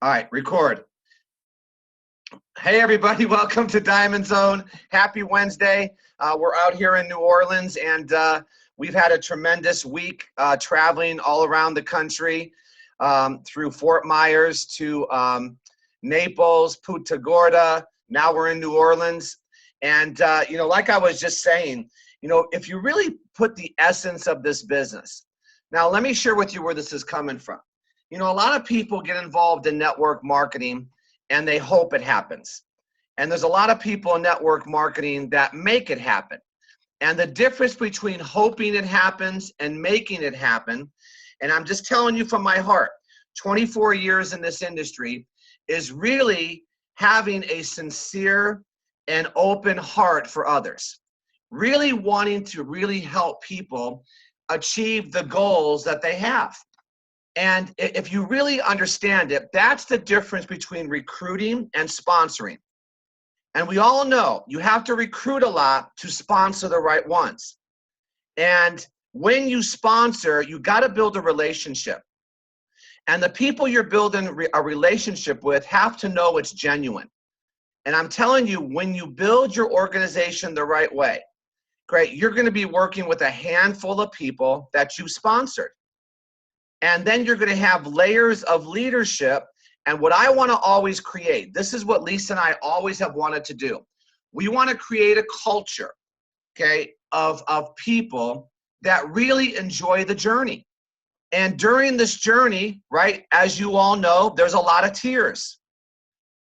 All right, record. Hey everybody, welcome to Diamond Zone. Happy Wednesday. We're out here in New Orleans and we've had a tremendous week traveling all around the country through Fort Myers to Naples, Punta Gorda. Now we're in New Orleans. And like I was just saying, if you really put the essence of this business, now let me share with you where this is coming from. A lot of people get involved in network marketing and they hope it happens. And there's a lot of people in network marketing that make it happen. And the difference between hoping it happens and making it happen, and I'm just telling you from my heart, 24 years in this industry, is really having a sincere and open heart for others. Really wanting to really help people achieve the goals that they have. And if you really understand it, that's the difference between recruiting and sponsoring. And we all know you have to recruit a lot to sponsor the right ones. And when you sponsor, you got to build a relationship. And the people you're building a relationship with have to know it's genuine. And I'm telling you, when you build your organization the right way, great, you're going to be working with a handful of people that you sponsored. And then you're going to have layers of leadership. And what I want to always create, this is what Lisa and I always have wanted to do. We want to create a culture, okay, of people that really enjoy the journey. And during this journey, right, as you all know, there's a lot of tears.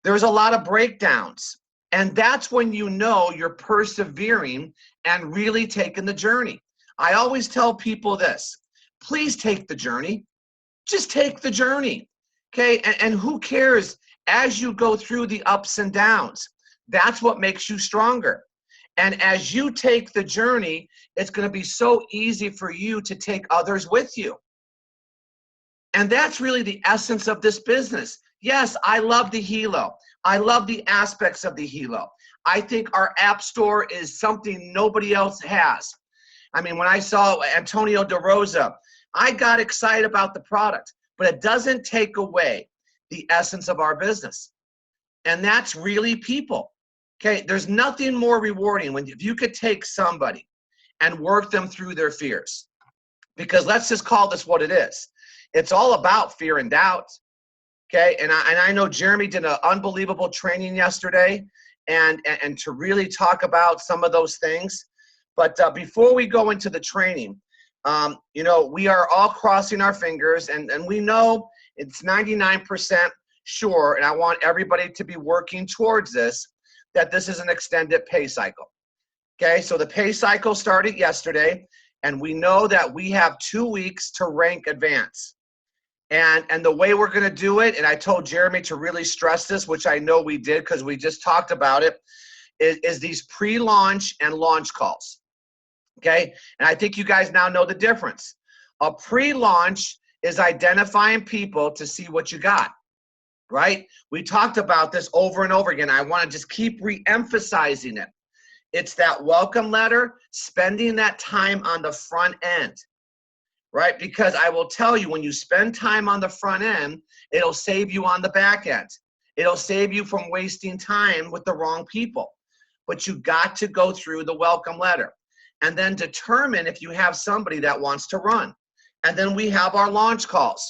There's a lot of breakdowns. And that's when you know you're persevering and really taking the journey. I always tell people this. Please take the journey. Just take the journey, okay? And who cares as you go through the ups and downs? That's what makes you stronger. And as you take the journey, it's going to be so easy for you to take others with you. And that's really the essence of this business. Yes, I love the Hilo. I love the aspects of the Hilo. I think our app store is something nobody else has. I mean, when I saw Antonio DeRosa, I got excited about the product, but it doesn't take away the essence of our business. And that's really people. Okay, there's nothing more rewarding if you could take somebody and work them through their fears. Because let's just call this what it is. It's all about fear and doubt. Okay, and I know Jeremy did an unbelievable training yesterday and to really talk about some of those things. But before we go into the training, we are all crossing our fingers and we know it's 99% sure, and I want everybody to be working towards this, that this is an extended pay cycle. Okay, so the pay cycle started yesterday, and we know that we have 2 weeks to rank advance. And the way we're going to do it, and I told Jeremy to really stress this, which I know we did because we just talked about it, is these pre-launch and launch calls. Okay, and I think you guys now know the difference. A pre-launch is identifying people to see what you got, right? We talked about this over and over again. I want to just keep re-emphasizing it. It's that welcome letter, spending that time on the front end, right? Because I will tell you, when you spend time on the front end, it'll save you on the back end. It'll save you from wasting time with the wrong people. But you got to go through the welcome letter. And then determine if you have somebody that wants to run. And then we have our launch calls.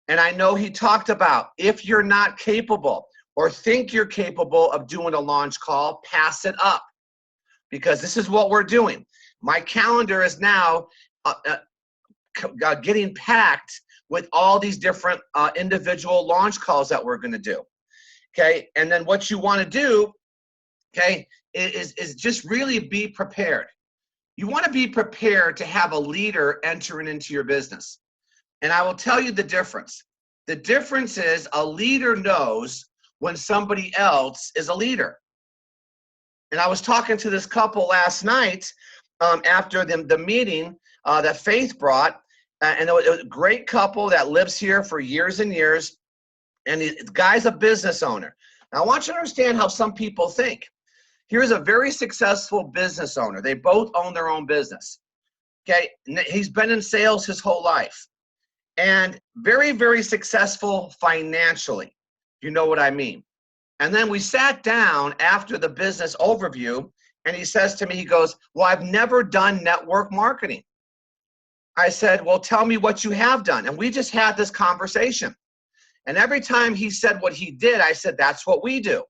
And I know he talked about if you're not capable or think you're capable of doing a launch call, pass it up. Because this is what we're doing. My calendar is now getting packed with all these different individual launch calls that we're going to do. Okay, and then what you want to do, okay, is just really be prepared. You want to be prepared to have a leader entering into your business. And I will tell you the difference. The difference is a leader knows when somebody else is a leader. And I was talking to this couple last night after the meeting that Faith brought. And it was a great couple that lives here for years and years. And the guy's a business owner. Now, I want you to understand how some people think. Here's a very successful business owner. They both own their own business. Okay, he's been in sales his whole life. and very, very successful financially. You know what I mean? And then we sat down after the business overview, and he says to me, he goes, well, I've never done network marketing. I said, well, tell me what you have done. And we just had this conversation. And every time he said what he did, I said, that's what we do.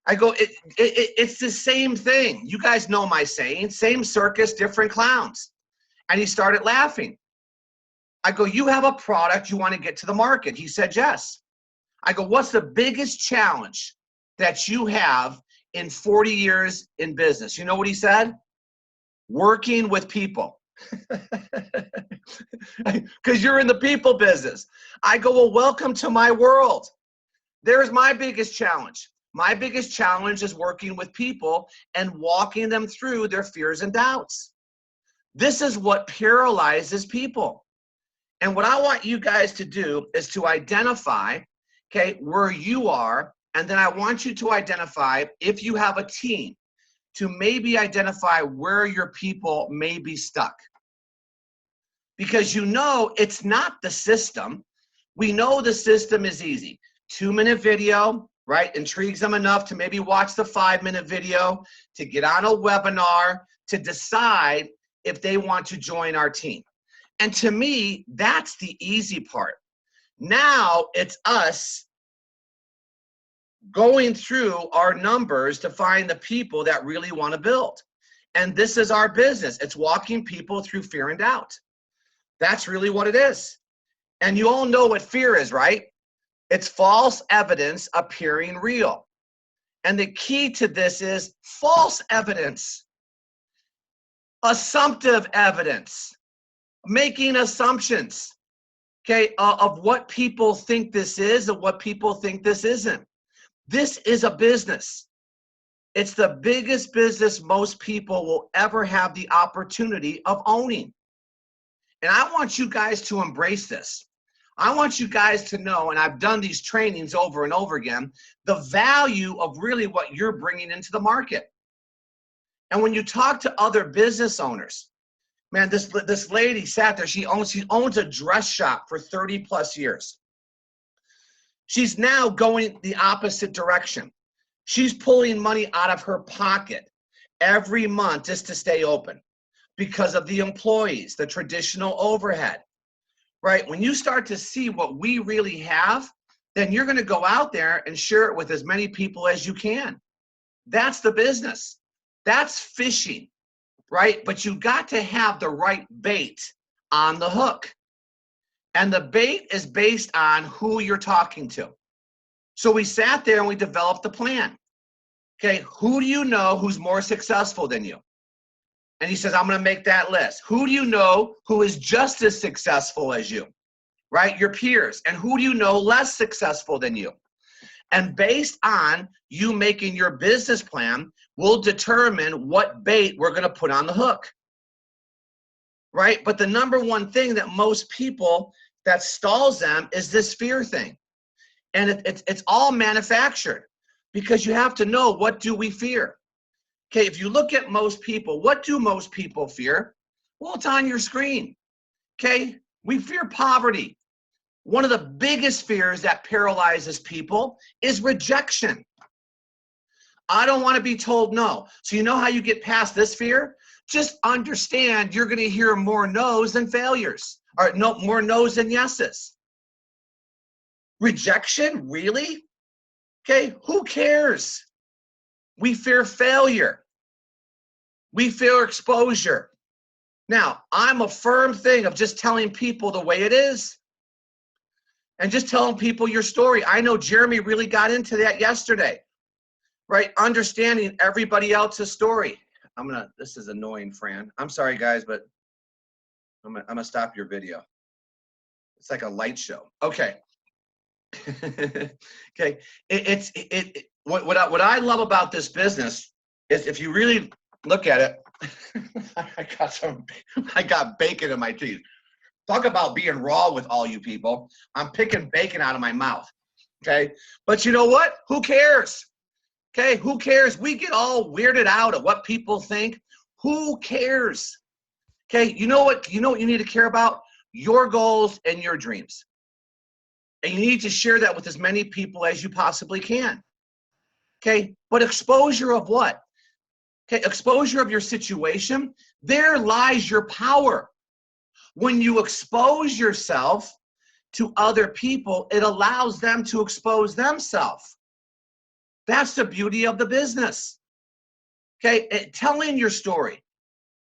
I go, it's the same thing. You guys know my saying, same circus, different clowns. And he started laughing. I go, you have a product you want to get to the market? He said, yes. I go, what's the biggest challenge that you have in 40 years in business? You know what he said? Working with people. Because you're in the people business. I go, well, welcome to my world. There's my biggest challenge. My biggest challenge is working with people and walking them through their fears and doubts. This is what paralyzes people. And what I want you guys to do is to identify, okay, where you are, and then I want you to identify, if you have a team, to maybe identify where your people may be stuck. Because you know it's not the system. We know the system is easy. 2-minute video, right, intrigues them enough to maybe watch the 5-minute video, to get on a webinar, to decide if they want to join our team. And to me, that's the easy part. Now it's us going through our numbers to find the people that really want to build. And this is our business. It's walking people through fear and doubt. That's really what it is. And you all know what fear is, right? It's false evidence appearing real. And the key to this is false evidence, assumptive evidence, making assumptions, okay, of what people think this is and what people think this isn't. This is a business. It's the biggest business most people will ever have the opportunity of owning. And I want you guys to embrace this. I want you guys to know, and I've done these trainings over and over again, the value of really what you're bringing into the market. And when you talk to other business owners, man, this lady sat there, she owns a dress shop for 30 plus years. She's now going the opposite direction. She's pulling money out of her pocket every month just to stay open because of the employees, the traditional overhead, right? When you start to see what we really have, then you're going to go out there and share it with as many people as you can. That's the business. That's fishing, right? But you got to have the right bait on the hook. And the bait is based on who you're talking to. So we sat there and we developed the plan. Okay, who do you know who's more successful than you? And he says, I'm going to make that list. Who do you know who is just as successful as you, right? Your peers. And who do you know less successful than you? And based on you making your business plan, we'll determine what bait we're going to put on the hook, right? But the number one thing that most people that stalls them is this fear thing. And it's all manufactured, because you have to know, what do we fear? Okay, if you look at most people, what do most people fear? Well, it's on your screen. Okay, we fear poverty. One of the biggest fears that paralyzes people is rejection. I don't want to be told no. So you know how you get past this fear? Just understand you're going to hear more no's than failures, or no, more no's than yeses. Rejection, really? Okay, who cares? We fear failure. We fear exposure. Now, I'm a firm thing of just telling people the way it is and just telling people your story. I know Jeremy really got into that yesterday, right? Understanding everybody else's story. This is annoying, Fran. I'm sorry, guys, but I'm gonna stop your video. It's like a light show. Okay. Okay. What I love about this business is, if you really look at it, I got bacon in my teeth. Talk about being raw with all you people. I'm picking bacon out of my mouth. Okay. But you know what? Who cares? Okay. Who cares? We get all weirded out at what people think. Who cares? Okay. You know what you need to care about? your goals and your dreams. And you need to share that with as many people as you possibly can. Okay, but exposure of what? Okay, exposure of your situation, there lies your power. When you expose yourself to other people, it allows them to expose themselves. That's the beauty of the business. Okay, telling your story,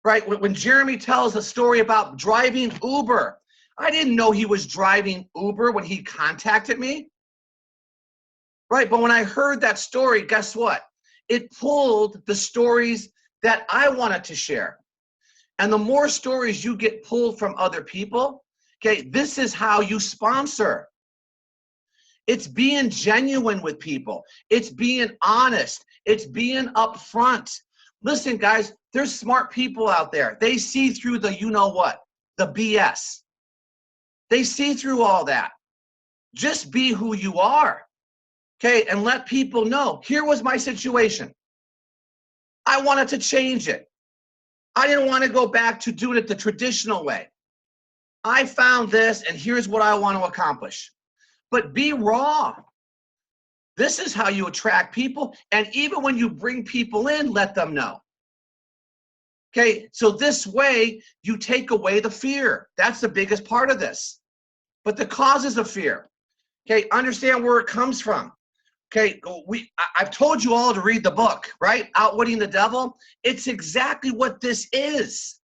right? When Jeremy tells a story about driving Uber, I didn't know he was driving Uber when he contacted me, right? But when I heard that story, guess what? It pulled the stories that I wanted to share. And the more stories you get pulled from other people, okay, this is how you sponsor. It's being genuine with people. It's being honest. It's being upfront. Listen, guys, there's smart people out there. They see through the you know what, the BS. They see through all that. Just be who you are, okay, and let people know, here was my situation. I wanted to change it. I didn't want to go back to doing it the traditional way. I found this, and here's what I want to accomplish. But be raw. This is how you attract people, and even when you bring people in, let them know. Okay, so this way, you take away the fear. That's the biggest part of this. But the causes of fear, okay, understand where it comes from. Okay, I've told you all to read the book, right? Outwitting the Devil. It's exactly what this is.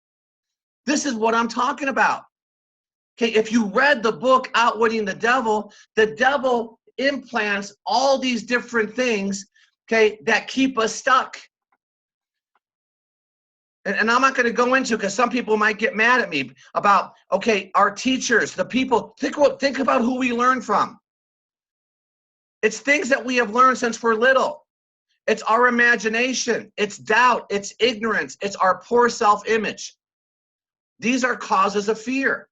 This is what I'm talking about. Okay, if you read the book Outwitting the devil implants all these different things, okay, that keep us stuck. And I'm not going to go into, because some people might get mad at me about, okay, our teachers, the people, think about who we learn from. It's things that we have learned since we're little. It's our imagination. It's doubt. It's ignorance. It's our poor self-image. These are causes of fear.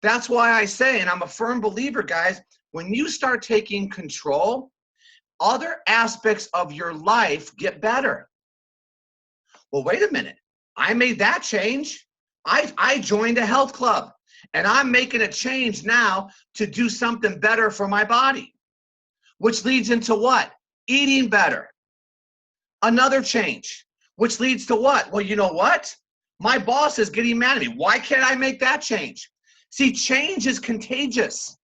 That's why I say, and I'm a firm believer, guys, when you start taking control, other aspects of your life get better. Well, wait a minute. I made that change. I joined a health club, and I'm making a change now to do something better for my body, which leads into what? Eating better. Another change, which leads to what? Well, you know what? My boss is getting mad at me. Why can't I make that change? See, change is contagious.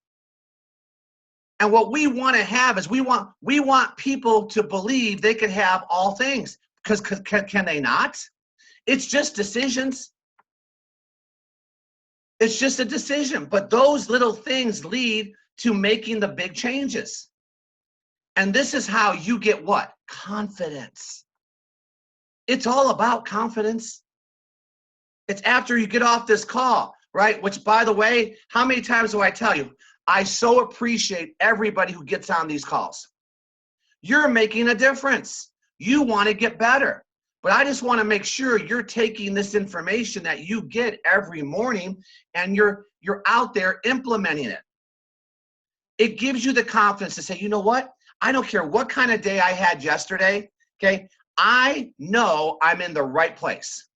And what we want to have is we want people to believe they can have all things. Because can they not? It's just decisions. It's just a decision. But those little things lead to making the big changes. And this is how you get what? Confidence. It's all about confidence. It's after you get off this call, right? Which, by the way, how many times do I tell you? I so appreciate everybody who gets on these calls. You're making a difference. You want to get better. But I just want to make sure you're taking this information that you get every morning and you're out there implementing it. It gives you the confidence to say, you know what? I don't care what kind of day I had yesterday, okay? I know I'm in the right place.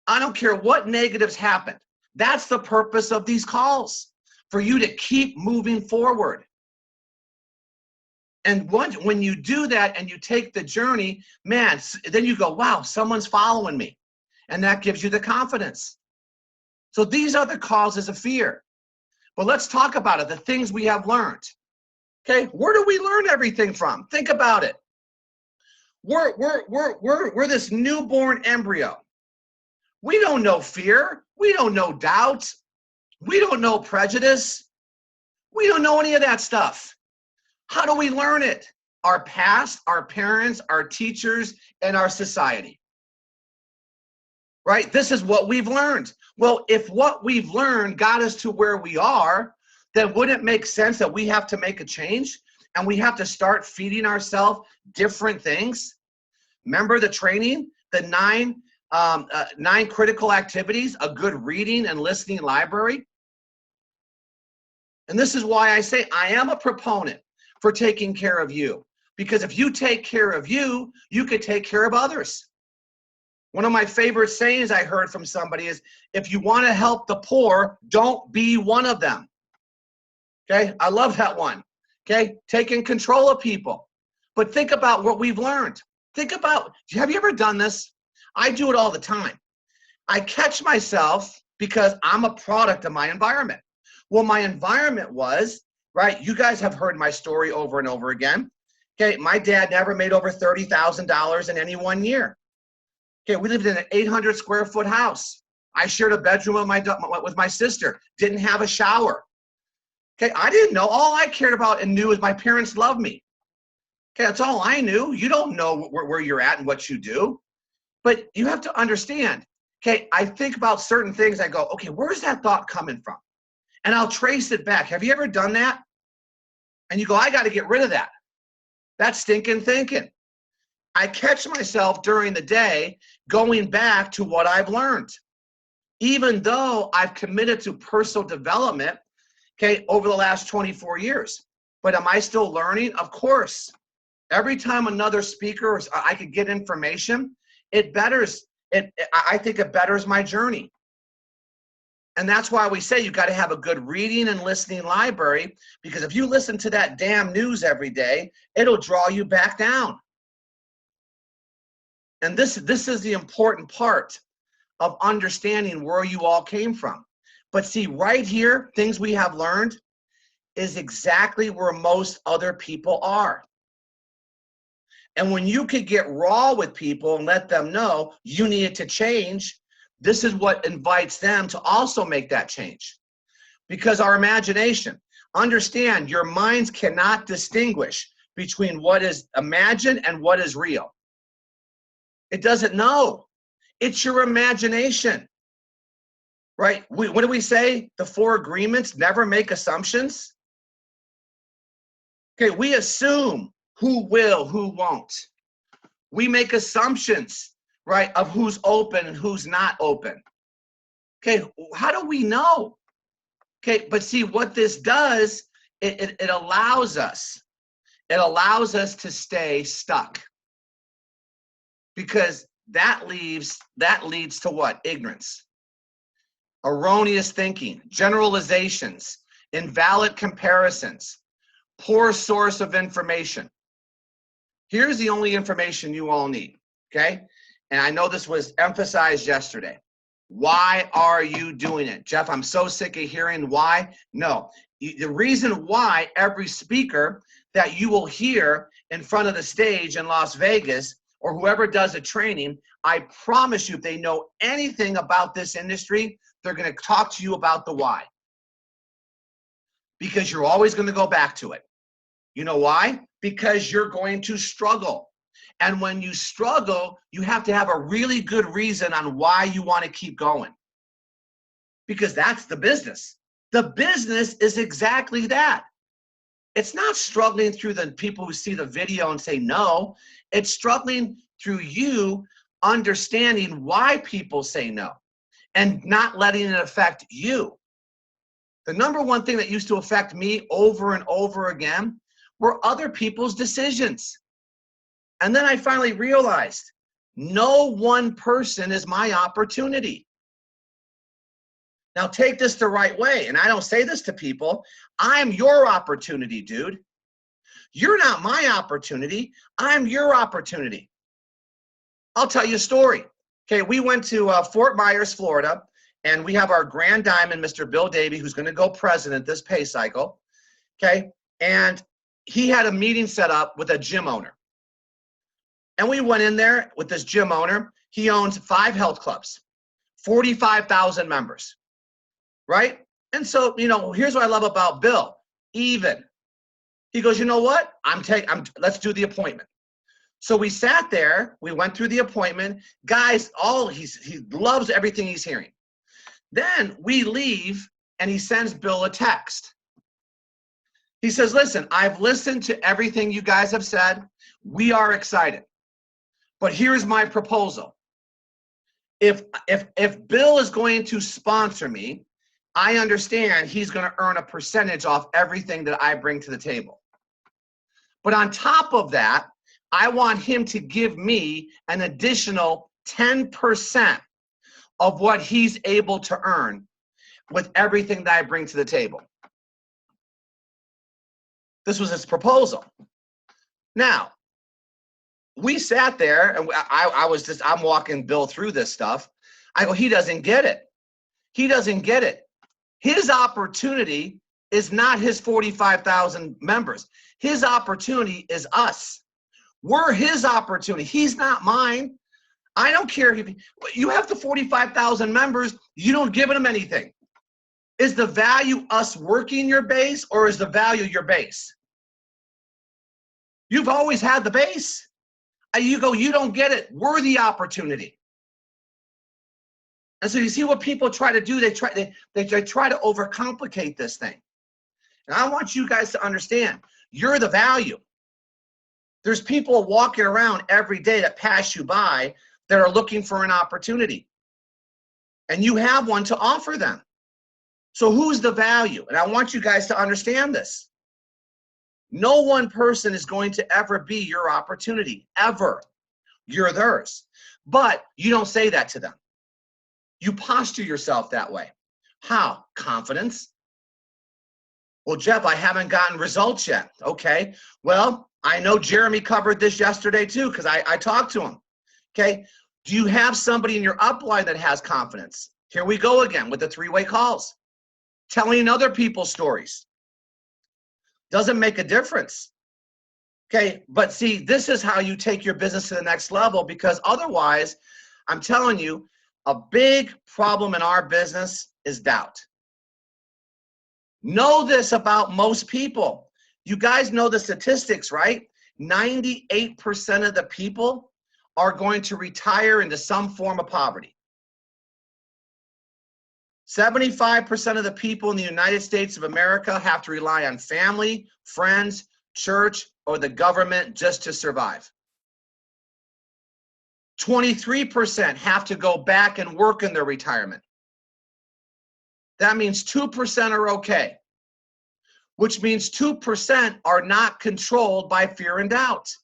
I don't care what negatives happened. That's the purpose of these calls, for you to keep moving forward. And when you do that and you take the journey, man, then you go, wow, someone's following me. And that gives you the confidence. So these are the causes of fear. But let's talk about it, the things we have learned. Okay, where do we learn everything from? Think about it. We're this newborn embryo. We don't know fear. We don't know doubt. We don't know prejudice. We don't know any of that stuff. How do we learn it? Our past, our parents, our teachers, and our society. Right? This is what we've learned. Well, if what we've learned got us to where we are, then wouldn't it make sense that we have to make a change and we have to start feeding ourselves different things? Remember the training, the nine critical activities, a good reading and listening library? And this is why I say I am a proponent for taking care of you. Because if you take care of you, you can take care of others. One of my favorite sayings I heard from somebody is, if you want to help the poor, don't be one of them. Okay, I love that one. Okay, taking control of people. But think about what we've learned. Think about, have you ever done this? I do it all the time. I catch myself because I'm a product of my environment. Well, my environment was, right, you guys have heard my story over and over again. Okay, my dad never made over $30,000 in any one year. Okay, we lived in an 800 square foot house. I shared a bedroom with my sister, didn't have a shower. Okay, I didn't know. All I cared about and knew is my parents loved me. Okay, that's all I knew. You don't know where you're at and what you do. But you have to understand, okay, I think about certain things. I go, okay, where's that thought coming from? And I'll trace it back. Have you ever done that? And you go, I got to get rid of that. That's stinking thinking. I catch myself during the day going back to what I've learned. Even though I've committed to personal development, okay, over the last 24 years. But am I still learning? Of course. Every time another speaker, I could get information, it betters it. I think it betters my journey. And that's why we say you got to have a good reading and listening library, because if you listen to that damn news every day, it'll draw you back down. And this is the important part of understanding where you all came from. But see, right here, things we have learned is exactly where most other people are. And when you could get raw with people and let them know you needed to change, this is what invites them to also make that change. Because our imagination, understand, your minds cannot distinguish between what is imagined and what is real. It doesn't know. It's your imagination. Right? What do we say? The 4 agreements: never make assumptions. Okay, we assume who will, who won't. We make assumptions, right, of who's open and who's not open. Okay, how do we know? Okay, but see what this does, it allows us. It allows us to stay stuck. Because that leads to what? Ignorance. Erroneous thinking, generalizations, invalid comparisons, poor source of information. Here's the only information you all need, okay? And I know this was emphasized yesterday. Why are you doing it? Jeff, I'm so sick of hearing why. No, the reason why every speaker that you will hear in front of the stage in Las Vegas, or whoever does a training, I promise you, if they know anything about this industry, they're going to talk to you about the why. Because you're always going to go back to it. You know why? Because you're going to struggle. And when you struggle, you have to have a really good reason on why you want to keep going. Because that's the business. The business is exactly that. It's not struggling through the people who see the video and say no. It's struggling through you understanding why people say no and not letting it affect you. The number one thing that used to affect me over and over again were other people's decisions. And then I finally realized no one person is my opportunity. Now take this the right way. And I don't say this to people. I'm your opportunity, dude. You're not my opportunity. I'm your opportunity. I'll tell you a story. Okay, we went to Fort Myers, Florida, and we have our Grand Diamond, Mr. Bill Davey, who's going to go president this pay cycle. Okay, and he had a meeting set up with a gym owner. And we went in there with this gym owner. He owns 5 health clubs, 45,000 members, right? And so, you know, here's what I love about Bill. Even. He goes, you know what? Let's do the appointment. So we sat there. We went through the appointment. Guys, he loves everything he's hearing. Then we leave, and he sends Bill a text. He says, listen, I've listened to everything you guys have said. We are excited. But here's my proposal. If Bill is going to sponsor me, I understand he's going to earn a percentage off everything that I bring to the table. But on top of that, I want him to give me an additional 10% of what he's able to earn with everything that I bring to the table. This was his proposal. Now, we sat there, and I'm walking Bill through this stuff. I go, he doesn't get it. He doesn't get it. His opportunity is not his 45,000 members. His opportunity is us. We're his opportunity. He's not mine. I don't care if you have the 45,000 members, you don't give them anything. Is the value us working your base, or is the value your base? You've always had the base. You go, you don't get it. We're the opportunity. And so you see what people try to do. They try to overcomplicate this thing. And I want you guys to understand, you're the value. There's people walking around every day that pass you by that are looking for an opportunity. And you have one to offer them. So who's the value? And I want you guys to understand this. No one person is going to ever be your opportunity, ever. You're theirs. But you don't say that to them. You posture yourself that way. How? Confidence. Well, Jeff, I haven't gotten results yet. Okay. Well, I know Jeremy covered this yesterday too, because I talked to him. Okay. Do you have somebody in your upline that has confidence? Here we go again with the three-way calls. Telling other people's stories. Doesn't make a difference. Okay, but see, this is how you take your business to the next level, because otherwise, I'm telling you, a big problem in our business is doubt. Know this about most people. You guys know the statistics, right? 98% of the people are going to retire into some form of poverty. 75% of the people in the United States of America have to rely on family, friends, church, or the government just to survive. 23% have to go back and work in their retirement. That means 2% are okay, which means 2% are not controlled by fear and doubt.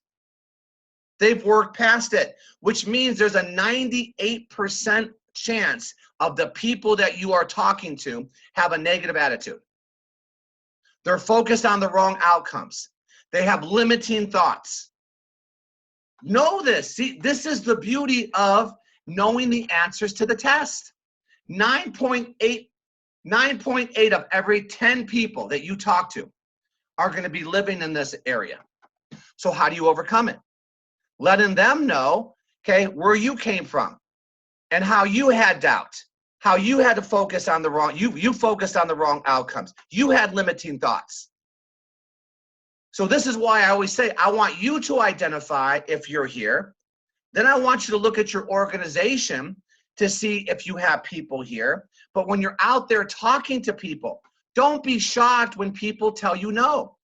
They've worked past it, which means there's a 98% chance of the people that you are talking to have a negative attitude. They're focused on the wrong outcomes. They have limiting thoughts. Know this. See, this is the beauty of knowing the answers to the test. 9.8 of every 10 people that you talk to are going to be living in this area. So how do you overcome it? Letting them know, okay, where you came from and how you had doubt, how you had to focus on the wrong, you focused on the wrong outcomes. You had limiting thoughts. So this is why I always say, I want you to identify if you're here. Then I want you to look at your organization to see if you have people here. But when you're out there talking to people, don't be shocked when people tell you no,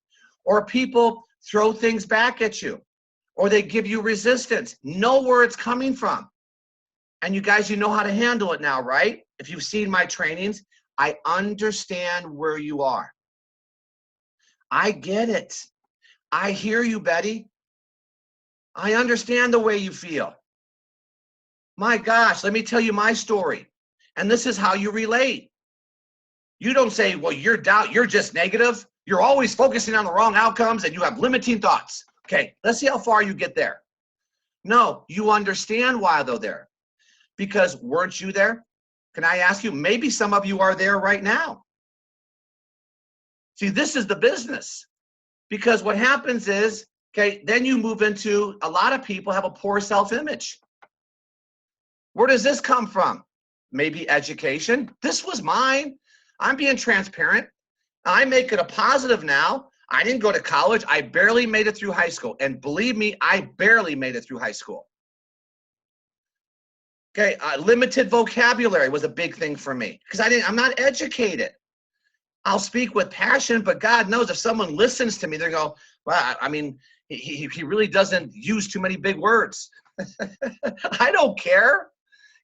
or people throw things back at you, or they give you resistance. Know where it's coming from. And you guys, you know how to handle it now, right? If you've seen my trainings, I understand where you are. I get it. I hear you, Betty. I understand the way you feel. My gosh, let me tell you my story. And this is how you relate. You don't say, well, you're just negative. You're always focusing on the wrong outcomes and you have limiting thoughts. Okay, let's see how far you get there. No, you understand why they're there. Because weren't you there? Can I ask you, maybe some of you are there right now. See, this is the business. Because what happens is, okay, then you move into, a lot of people have a poor self-image. Where does this come from? Maybe education. This was mine. I'm being transparent. I make it a positive now. I didn't go to college. I barely made it through high school. And believe me, I barely made it through high school. Okay, limited vocabulary was a big thing for me because I'm not educated. I'll speak with passion, but God knows if someone listens to me, they go, well, I mean, he really doesn't use too many big words. I don't care.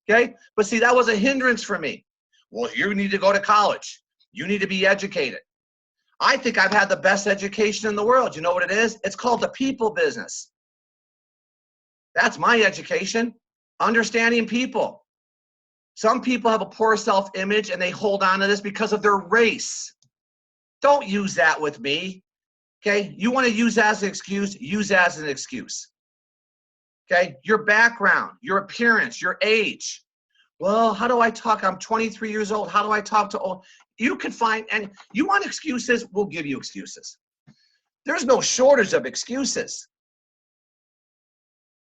Okay, but see, that was a hindrance for me. Well, you need to go to college. You need to be educated. I think I've had the best education in the world. You know what it is? It's called the people business. That's my education. Understanding people. Some people have a poor self-image and they hold on to this because of their race. Don't use that with me. Okay? You want to use that as an excuse, use that as an excuse. Okay? Your background, your appearance, your age. Well, how do I talk? I'm 23 years old. How do I talk to old? You can find, and you want excuses, we'll give you excuses. There's no shortage of excuses.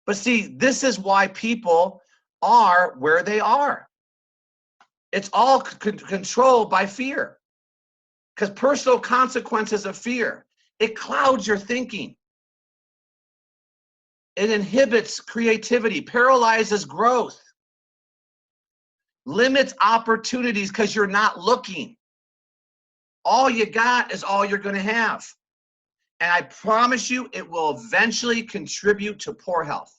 But see, this is why people are where they are. It's all controlled by fear. Because personal consequences of fear, it clouds your thinking. It inhibits creativity, paralyzes growth, limits opportunities because you're not looking. All you got is all you're going to have. And I promise you, it will eventually contribute to poor health.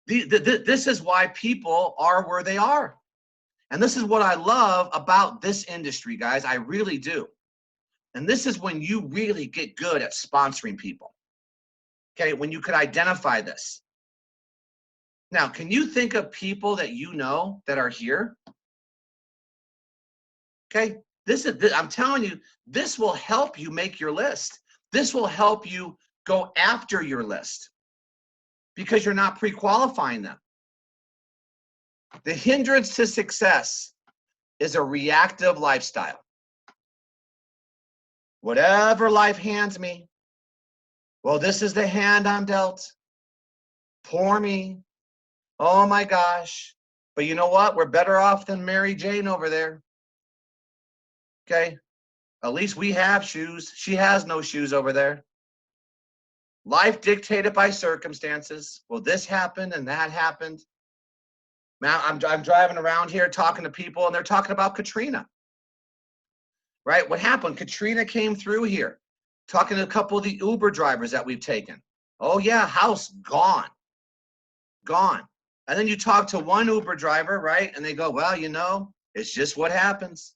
This is why people are where they are. And this is what I love about this industry, guys. I really do. And this is when you really get good at sponsoring people. Okay, when you could identify this. Now, can you think of people that you know that are here? Okay, I'm telling you, this will help you make your list. This will help you go after your list because you're not pre-qualifying them. The hindrance to success is a reactive lifestyle. Whatever life hands me, well, this is the hand I'm dealt. Poor me. Oh my gosh. But you know what? We're better off than Mary Jane over there. Okay? At least we have shoes. She has no shoes over there. Life dictated by circumstances. Well, this happened and that happened. Now I'm driving around here talking to people and they're talking about Katrina. Right? What happened? Katrina came through here. Talking to a couple of the Uber drivers that we've taken. Oh yeah, house gone. Gone. And then you talk to one Uber driver, right? And they go, well, you know, it's just what happens.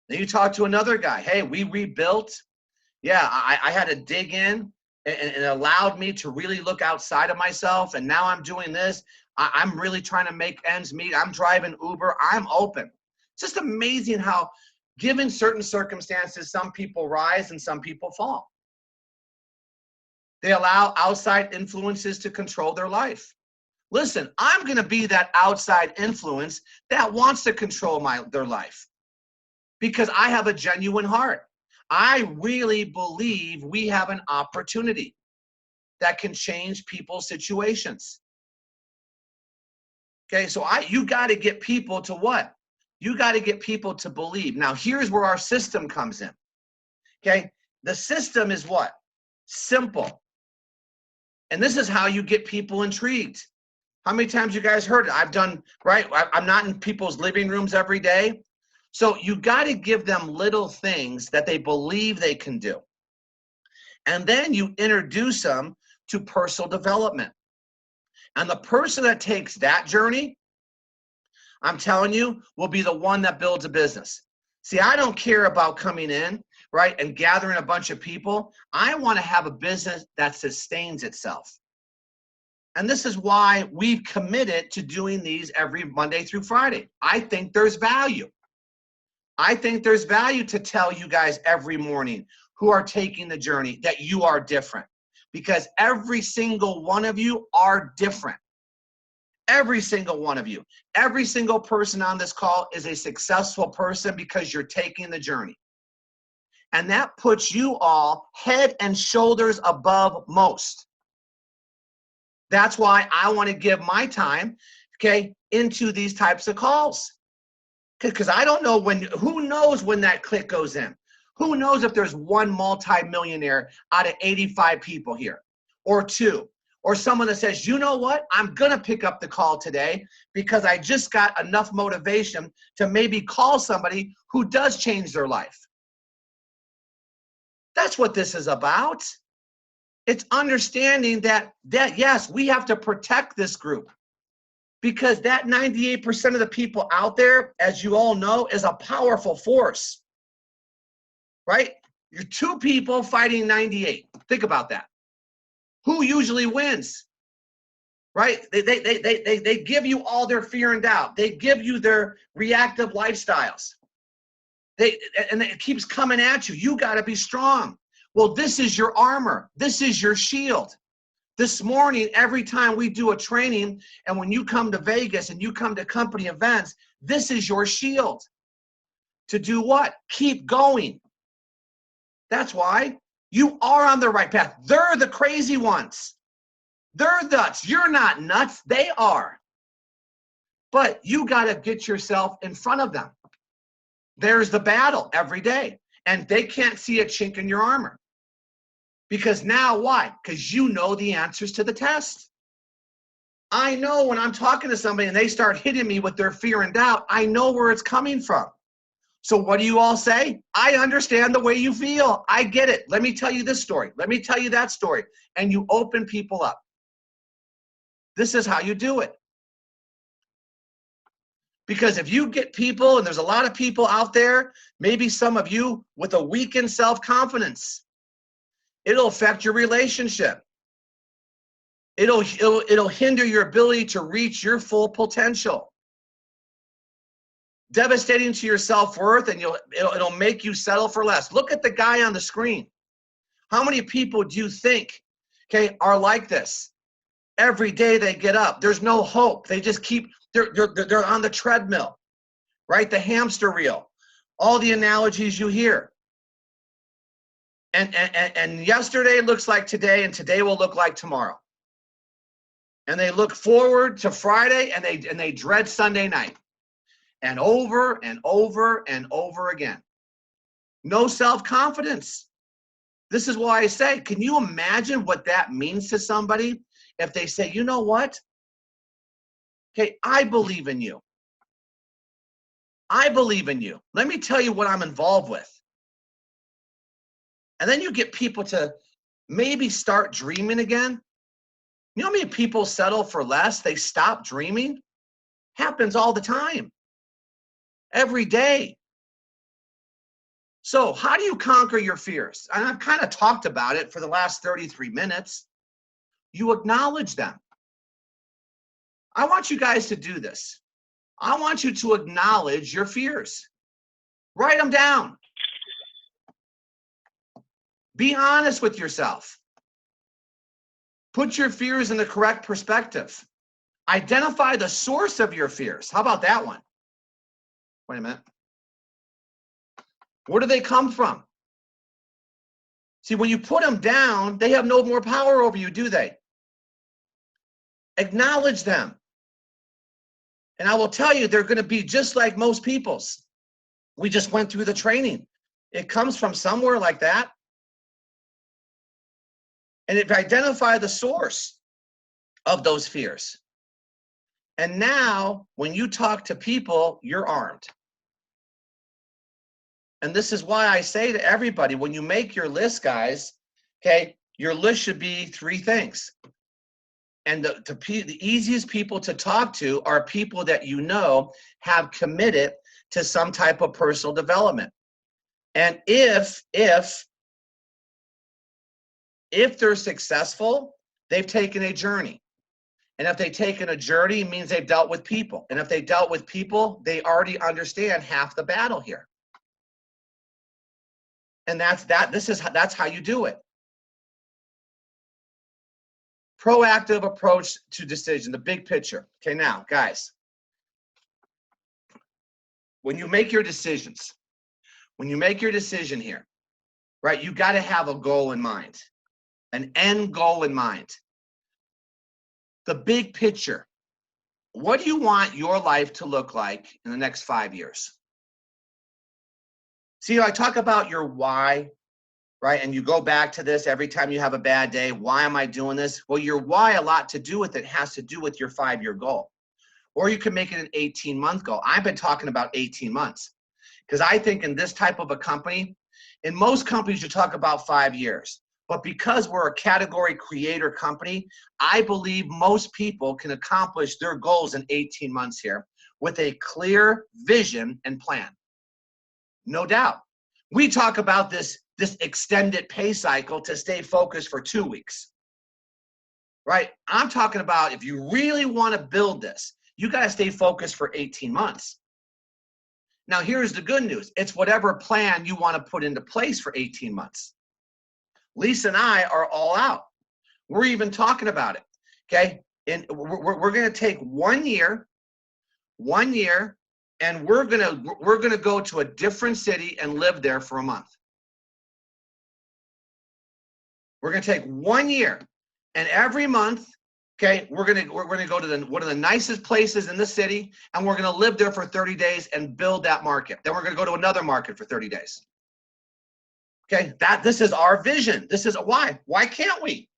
Then you talk to another guy. Hey, we rebuilt. Yeah, I had to dig in and it allowed me to really look outside of myself. And now I'm doing this. I'm really trying to make ends meet. I'm driving Uber. I'm open. It's just amazing how, given certain circumstances, some people rise and some people fall. They allow outside influences to control their life. Listen, I'm going to be that outside influence that wants to control their life because I have a genuine heart. I really believe we have an opportunity that can change people's situations. Okay, so you got to get people to what? You got to get people to believe. Now, here's where our system comes in. Okay, the system is what? Simple. And this is how you get people intrigued. How many times you guys heard it? I've done, right? I'm not in people's living rooms every day. So you got to give them little things that they believe they can do. And then you introduce them to personal development. And the person that takes that journey, I'm telling you, will be the one that builds a business. See, I don't care about coming in, right, and gathering a bunch of people. I want to have a business that sustains itself. And this is why we've committed to doing these every Monday through Friday. I think there's value. I think there's value to tell you guys every morning who are taking the journey that you are different. Because every single one of you are different. Every single one of you. Every single person on this call is a successful person because you're taking the journey. And that puts you all head and shoulders above most. That's why I want to give my time, okay, into these types of calls. Because I don't know who knows when that click goes in? Who knows if there's one multimillionaire out of 85 people here, or two, or someone that says, you know what, I'm going to pick up the call today because I just got enough motivation to maybe call somebody who does change their life. That's what this is about. It's understanding that yes, we have to protect this group because that 98% of the people out there, as you all know, is a powerful force, right? You're two people fighting 98. Think about that. Who usually wins? right? They give you all their fear and doubt. They give you their reactive lifestyles. And it keeps coming at you. You got to be strong. Well, this is your armor. This is your shield. This morning, every time we do a training, and when you come to Vegas and you come to company events, this is your shield. To do what? Keep going. That's why you are on the right path. They're the crazy ones. They're nuts. You're not nuts. They are. But you got to get yourself in front of them. There's the battle every day. And they can't see a chink in your armor. Because now why? Because you know the answers to the test. I know when I'm talking to somebody and they start hitting me with their fear and doubt, I know where it's coming from. So what do you all say? I understand the way you feel. I get it. Let me tell you this story. Let me tell you that story. And you open people up. This is how you do it. Because if you get people, and there's a lot of people out there, maybe some of you with a weakened self-confidence, it'll affect your relationship. It'll hinder your ability to reach your full potential. Devastating to your self-worth, and it'll make you settle for less. Look at the guy on the screen. How many people do you think, okay, are like this? Every day they get up. There's no hope. They just keep, they're on the treadmill, right? The hamster wheel. All the analogies you hear. And yesterday looks like today, and today will look like tomorrow. And they look forward to Friday, and they dread Sunday night. And over and over and over again. No self-confidence. This is why I say, can you imagine what that means to somebody if they say, you know what? Okay, I believe in you. I believe in you. Let me tell you what I'm involved with. And then you get people to maybe start dreaming again. You know how many people settle for less? They stop dreaming. Happens all the time. Every day. So how do you conquer your fears? And I've kind of talked about it for the last 33 minutes. You acknowledge them. I want you guys to do this. I want you to acknowledge your fears. Write them down. Be honest with yourself. Put your fears in the correct perspective. Identify the source of your fears. How about that one? Wait a minute. Where do they come from? See, when you put them down, they have no more power over you, do they? Acknowledge them. And I will tell you, they're going to be just like most people's. We just went through the training. It comes from somewhere like that. And if you identify the source of those fears. And now, when you talk to people, you're armed. And this is why I say to everybody, when you make your list, guys, okay, your list should be 3 things. And the easiest people to talk to are people that you know have committed to some type of personal development. And if they're successful, they've taken a journey. And if they've taken a journey, it means they've dealt with people. And if they dealt with people, they already understand half the battle here. And that's how you do it. Proactive approach to decision, the big picture. Okay, now, guys, when you make your decisions, when you make your decision here, right, you got to have a goal in mind, an end goal in mind. The big picture. What do you want your life to look like in the next 5 years? See, I talk about your why, right? And you go back to this every time you have a bad day. Why am I doing this? Well, your why, a lot to do with it, has to do with your 5-year goal. Or you can make it an 18-month goal. I've been talking about 18 months because I think in this type of a company, in most companies, you talk about 5 years. But because we're a category creator company, I believe most people can accomplish their goals in 18 months here with a clear vision and plan. No doubt. We talk about this extended pay cycle to stay focused for 2 weeks. right? I'm talking about if you really want to build this, you got to stay focused for 18 months. Now, here's the good news. It's whatever plan you want to put into place for 18 months. Lisa and I are all out. We're even talking about it, okay? And we're going to take 1 year, and we're gonna go to a different city and live there for a month. We're gonna take 1 year, and every month, okay, we're gonna go to one of the nicest places in the city, and we're gonna live there for 30 days and build that market. Then we're gonna go to another market for 30 days. Okay, this is our vision. This is why. Why can't we?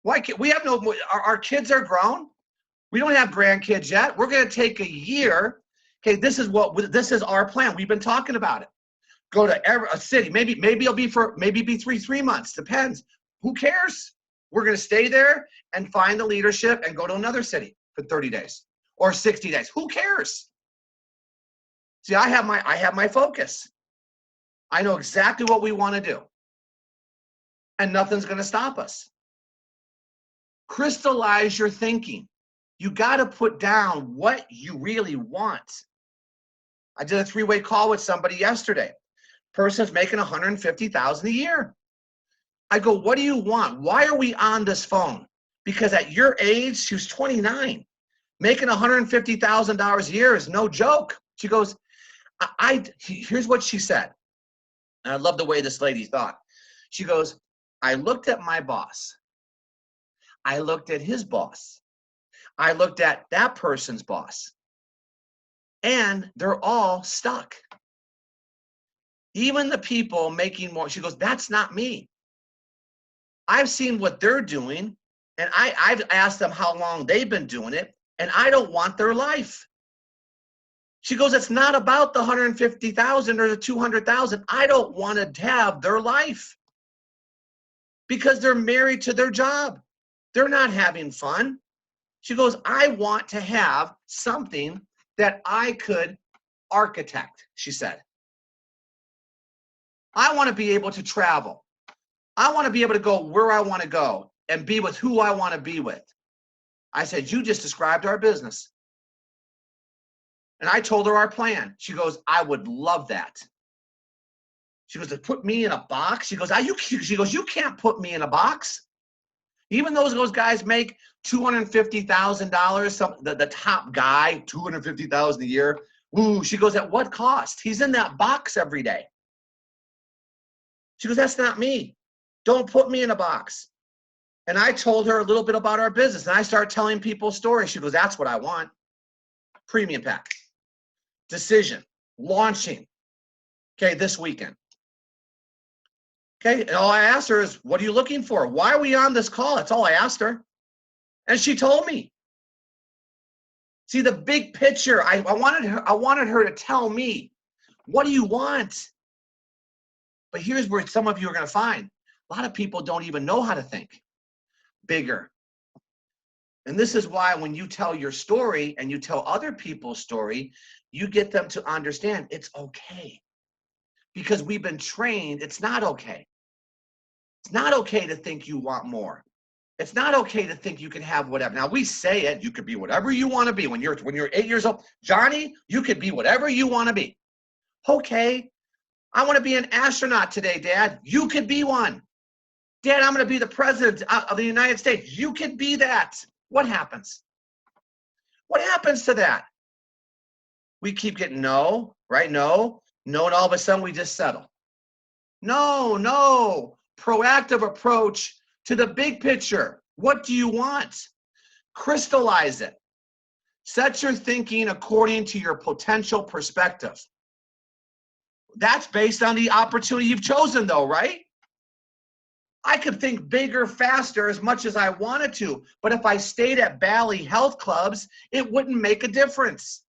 Why can't we? Have no? Our kids are grown. We don't have grandkids yet. We're gonna take a year. Okay, this is our plan. We've been talking about it. Go to a city. Maybe it'll be maybe 3 months. Depends. Who cares? We're going to stay there and find the leadership and go to another city for 30 days or 60 days. Who cares? See, I have my focus. I know exactly what we want to do. And nothing's going to stop us. Crystallize your thinking. You got to put down what you really want. I did a 3-way call with somebody yesterday. Person's making $150,000 a year. I go, what do you want? Why are we on this phone? Because at your age, she was 29. Making $150,000 a year is no joke. She goes, here's what she said. And I love the way this lady thought. She goes, I looked at my boss. I looked at his boss. I looked at that person's boss. And they're all stuck. Even the people making more, she goes, that's not me. I've seen what they're doing, and I've asked them how long they've been doing it, and I don't want their life. She goes, it's not about the 150,000 or the 200,000. I don't want to have their life because they're married to their job. They're not having fun. She goes, I want to have something that I could architect, she said. I want to be able to travel. I want to be able to go where I want to go and be with who I want to be with. I said, you just described our business. And I told her our plan. She goes, I would love that. She goes, to put me in a box? She goes, you can't put me in a box. Even those guys make $250,000, the top guy, $250,000 a year. Ooh, she goes, at what cost? He's in that box every day. She goes, that's not me. Don't put me in a box. And I told her a little bit about our business, and I started telling people stories. She goes, that's what I want. Premium pack. Decision. Launching. Okay, this weekend. Okay, and all I asked her is, what are you looking for? Why are we on this call? That's all I asked her. And she told me. See, the big picture, I wanted her to tell me, what do you want? But here's where some of you are going to find. A lot of people don't even know how to think bigger. And this is why when you tell your story and you tell other people's story, you get them to understand it's okay. Because we've been trained, it's not okay. It's not okay to think you want more. It's not okay to think you can have whatever. Now we say it, you could be whatever you want to be. When you're 8 years old, Johnny, you could be whatever you want to be. Okay, I want to be an astronaut today, Dad. You could be one. Dad, I'm going to be the president of the United States. You could be that. What happens? What happens to that? We keep getting no, right? No, and all of a sudden we just settle. No. Proactive approach to the big picture. What do you want? Crystallize it. Set your thinking according to your potential perspective. That's based on the opportunity you've chosen, though, right? I could think bigger, faster, as much as I wanted to, but if I stayed at Bally Health Clubs, it wouldn't make a difference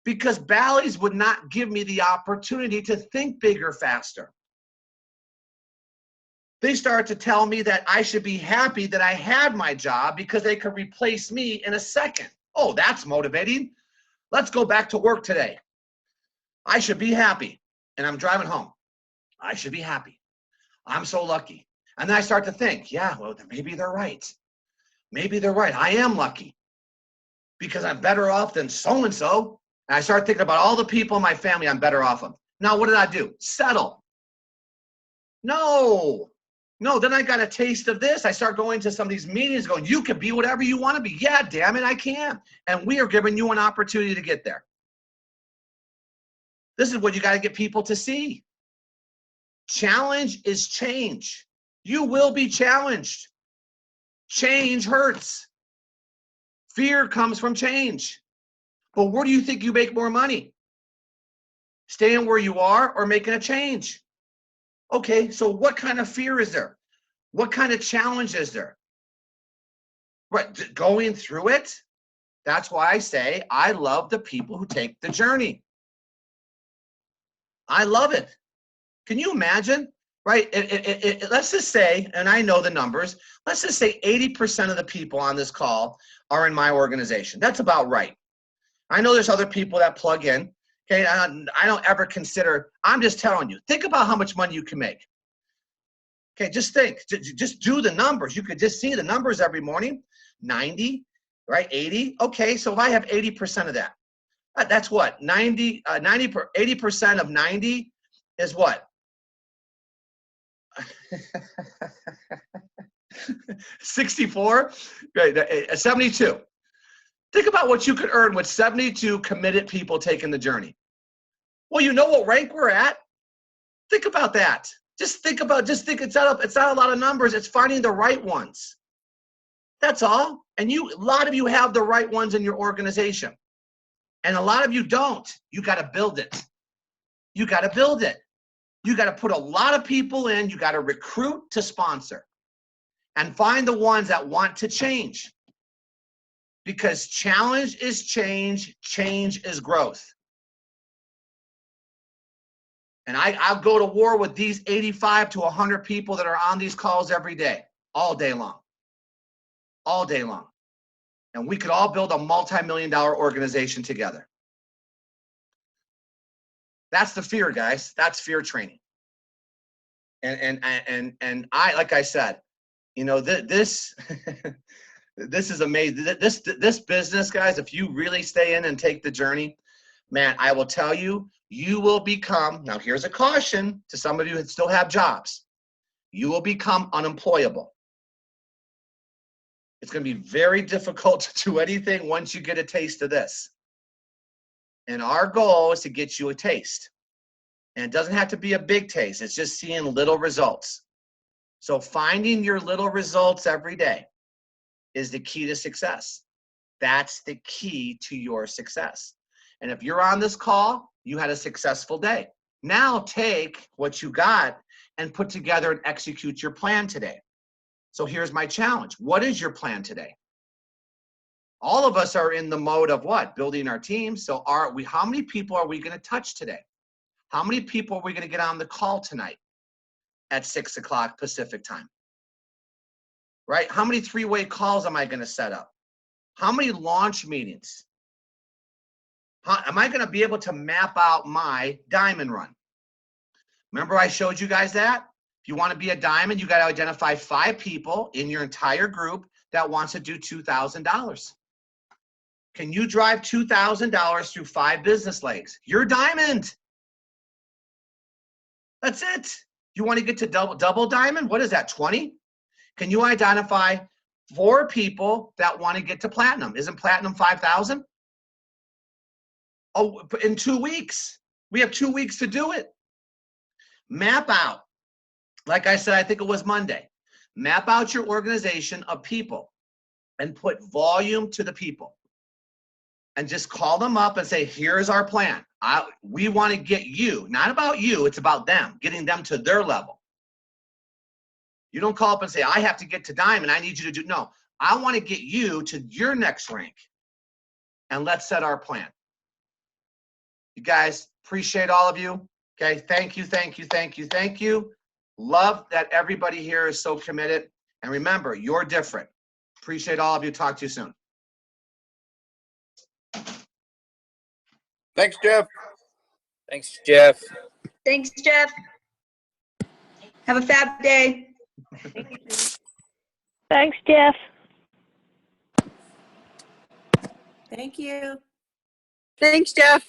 because Bally's would not give me the opportunity to think bigger, faster. They start to tell me that I should be happy that I had my job because they could replace me in a second. Oh, that's motivating. Let's go back to work today. I should be happy. And I'm driving home. I should be happy. I'm so lucky. And then I start to think, yeah, well, maybe they're right. Maybe they're right. I am lucky because I'm better off than so-and-so. And I start thinking about all the people in my family I'm better off of. Now, what did I do? Settle. No, then I got a taste of this. I start going to some of these meetings going, you can be whatever you want to be. Yeah, damn it, I can. And we are giving you an opportunity to get there. This is what you got to get people to see. Challenge is change. You will be challenged. Change hurts. Fear comes from change. But where do you think you make more money? Staying where you are or making a change? Okay, so what kind of fear is there? What kind of challenge is there? Right, going through it? That's why I say I love the people who take the journey. I love it. Can you imagine? Right? Let's just say, and I know the numbers, let's just say 80% of the people on this call are in my organization. That's about right. I know there's other people that plug in. Okay, I don't ever consider, I'm just telling you, think about how much money you can make. Okay, just think, just do the numbers. You could just see the numbers every morning, 90, right, 80. Okay, so if I have 80% of that, that's what, 80% of 90 is what? 64, right, 72. Think about what you could earn with 72 committed people taking the journey. Well, you know what rank we're at? Think about that. Just think, it's not a lot of numbers. It's finding the right ones. That's all. And a lot of you have the right ones in your organization. And a lot of you don't. You got to build it. You got to build it. You got to put a lot of people in. You got to recruit to sponsor. And find the ones that want to change. Because challenge is change. Change is growth. And I'll go to war with these 85 to 100 people that are on these calls every day, all day long. All day long. And we could all build a multi-million-dollar organization together. That's the fear, guys. That's fear training. And I, like I said, you know, this this is amazing. This business, guys, if you really stay in and take the journey, man, I will tell you, you will become, now here's a caution to some of you that still have jobs, you will become unemployable. It's going to be very difficult to do anything once you get a taste of this. And our goal is to get you a taste. And it doesn't have to be a big taste. It's just seeing little results. So finding your little results every day is the key to success. That's the key to your success. And if you're on this call, you had a successful day. Now take what you got and put together and execute your plan today. So here's my challenge. What is your plan today? All of us are in the mode of what? Building our team. So how many people are we going to touch today? How many people are we going to get on the call tonight at 6 o'clock Pacific time? Right? How many three-way calls am I going to set up? How many launch meetings? Am I going to be able to map out my diamond run? Remember I showed you guys that? If you want to be a diamond, you got to identify 5 people in your entire group that wants to do $2,000. Can you drive $2,000 through 5 business legs? You're diamond. That's it. You want to get to double diamond? What is that, 20? Can you identify 4 people that want to get to platinum? Isn't platinum 5,000? Oh, in 2 weeks. We have 2 weeks to do it. Map out. Like I said, I think it was Monday. Map out your organization of people and put volume to the people. And just call them up and say, here's our plan. We want to get you, not about you, it's about them, getting them to their level. You don't call up and say, I have to get to diamond, I need you to do, no. I want to get you to your next rank. And let's set our plan. You guys, appreciate all of you. Okay, thank you, thank you, thank you, thank you. Love that everybody here is so committed. And remember, you're different. Appreciate all of you. Talk to you soon. Thanks, Jeff. Thanks, Jeff. Thanks, Jeff. Have a fab day. Thanks, Jeff. Thank you. Thanks, Jeff.